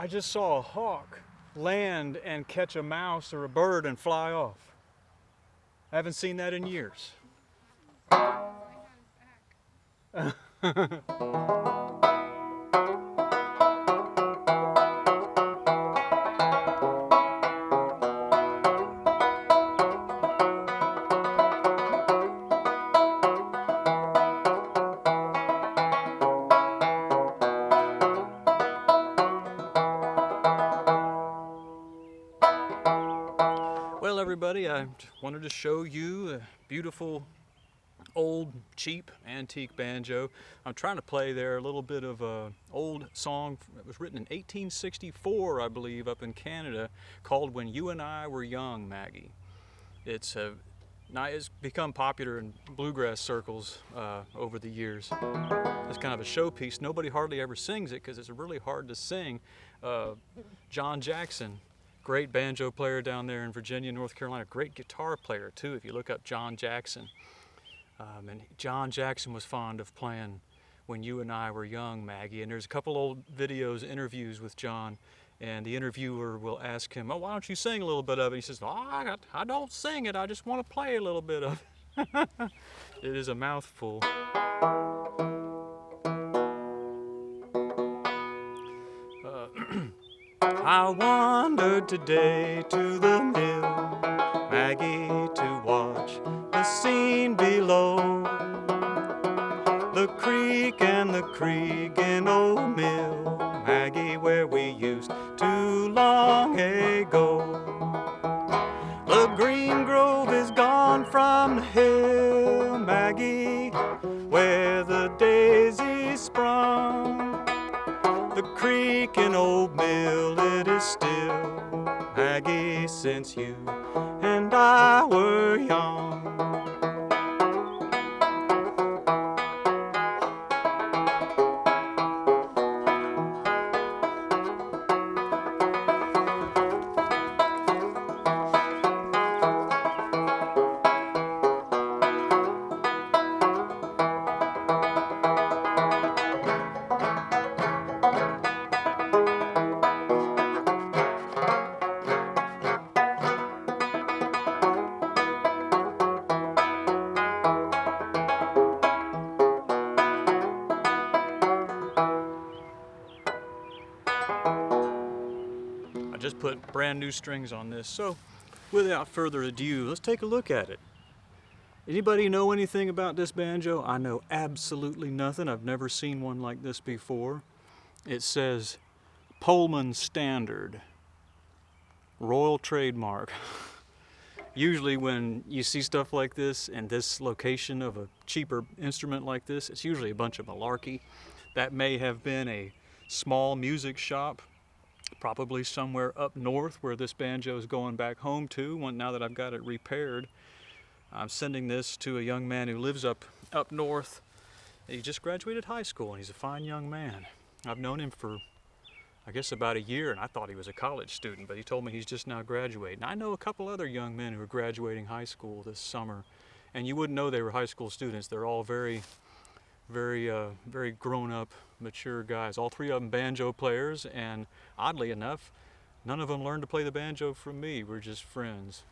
I just saw a hawk land and catch a mouse or a bird and fly off. I haven't seen that in years. Well, everybody, I wanted to show you a beautiful old cheap antique banjo. I'm trying to play there a little bit of an old song that was written in 1864, I believe, up in Canada, called When You and I Were Young, Maggie. It's become popular in bluegrass circles over the years. It's kind of a showpiece. Nobody hardly ever sings it because it's really hard to sing. John Jackson, great banjo player down there in Virginia, North Carolina, great guitar player too if you look up John Jackson. And John Jackson was fond of playing When You and I Were Young, Maggie. And there's a couple old videos, interviews with John, and the interviewer will ask him, oh, why don't you sing a little bit of it? He says, oh, I don't sing it, I just want to play a little bit of it. It is a mouthful. I wandered today to the mill, Maggie, to watch the scene below. The creek and the creek in Old Mill, Maggie, where we used to long ago. The green grove is gone from the hill, Maggie, where the daisies sprung. The creek in Old Mill, it is still, Maggie, since you and I were young. Just put brand new strings on this. So without further ado, let's take a look at it. Anybody know anything about this banjo? I know absolutely nothing. I've never seen one like this before. It says Pollman Standard, Royal Trademark. Usually when you see stuff like this and this location of a cheaper instrument like this, it's usually a bunch of malarkey. That may have been a small music shop, probably somewhere up north where this banjo is going back home to. Now that I've got it repaired, I'm sending this to a young man who lives up north. He just graduated high school and he's a fine young man. I've known him for, I guess, about a year, and I thought he was a college student, but he told me he's just now graduating. I know a couple other young men who are graduating high school this summer, and you wouldn't know they were high school students. They're all very grown-up, mature guys. All three of them banjo players, and oddly enough, none of them learned to play the banjo from me. We're just friends.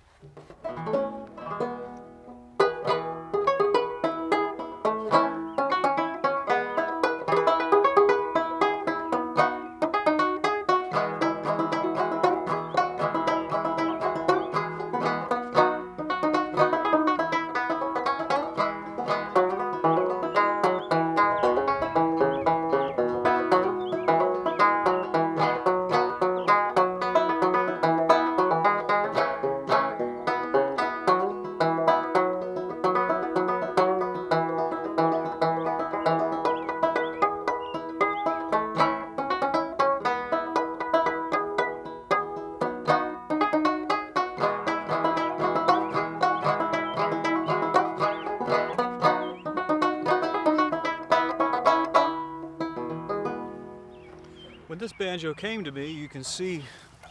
When this banjo came to me, you can see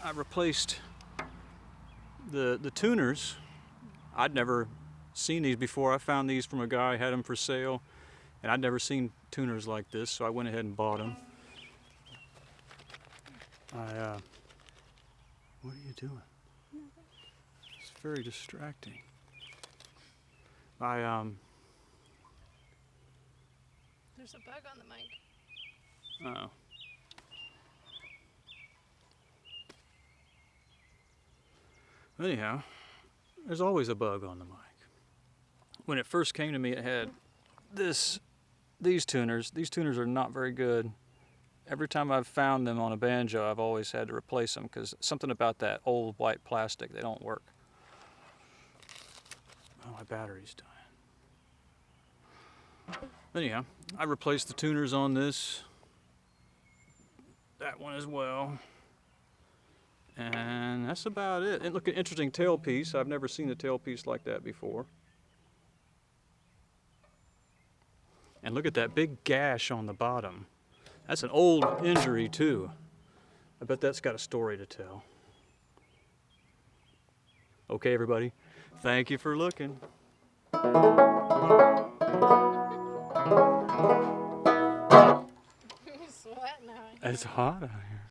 I replaced the tuners. I'd never seen these before. I found these from a guy, had them for sale, and I'd never seen tuners like this, so I went ahead and bought them. What are you doing? It's very distracting. There's a bug on the mic. Oh. Anyhow, there's always a bug on the mic. When it first came to me, it had these tuners. These tuners are not very good. Every time I've found them on a banjo, I've always had to replace them because something about that old white plastic, they don't work. Oh, my battery's dying. Anyhow, I replaced the tuners on this. That one as well. And that's about it. And look, an interesting tailpiece. I've never seen a tailpiece like that before. And look at that big gash on the bottom. That's an old injury too. I bet that's got a story to tell. Okay, everybody. Thank you for looking. Sweating out here. It's hot out here.